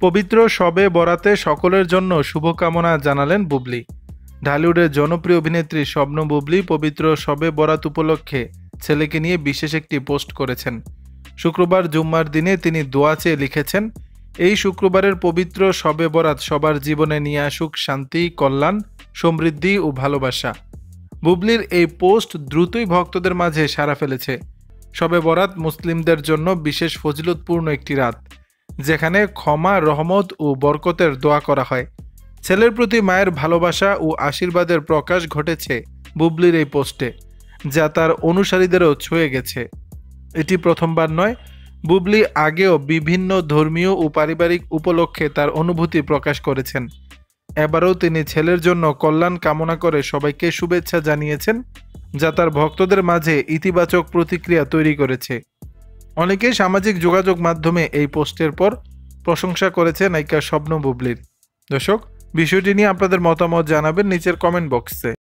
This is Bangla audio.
পবিত্র শবে বরাতে সকলের জন্য শুভকামনা জানালেন বুবলি। ঢালিউডের জনপ্রিয় অভিনেত্রী শবনম বুবলি পবিত্র শবে বরাত উপলক্ষে ছেলেকে নিয়ে বিশেষ একটি পোস্ট করেছেন। শুক্রবার জুম্মার দিনে তিনি দোয়া চেয়ে লিখেছেন, এই শুক্রবারের পবিত্র শবে বরাত সবার জীবনে নিয়ে আসুক শান্তি, কল্যাণ, সমৃদ্ধি ও ভালোবাসা। বুবলির এই পোস্ট দ্রুতই ভক্তদের মাঝে সাড়া ফেলেছে। শবে বরাত মুসলিমদের জন্য বিশেষ ফজিলতপূর্ণ একটি রাত, যেখানে ক্ষমা, রহমত ও বরকতের দোয়া করা হয়। ছেলের প্রতি মায়ের ভালোবাসা ও আশীর্বাদের প্রকাশ ঘটেছে বুবলির এই পোস্টে, যা তার অনুসারীদেরও ছুঁয়ে গেছে। এটি প্রথমবার নয়, বুবলি আগেও বিভিন্ন ধর্মীয় ও পারিবারিক উপলক্ষে তার অনুভূতি প্রকাশ করেছেন। এবারও তিনি ছেলের জন্য কল্যাণ কামনা করে সবাইকে শুভেচ্ছা জানিয়েছেন, যা তার ভক্তদের মাঝে ইতিবাচক প্রতিক্রিয়া তৈরি করেছে। অনেকেই সামাজিক যোগাযোগ মাধ্যমে এই পোস্টের পর প্রশংসা করেছে নায়িকা শবনম বুবলির। দর্শক, বিষয়টি নিয়ে আপনাদের মতামত জানাবেন নিচের কমেন্ট বক্সে।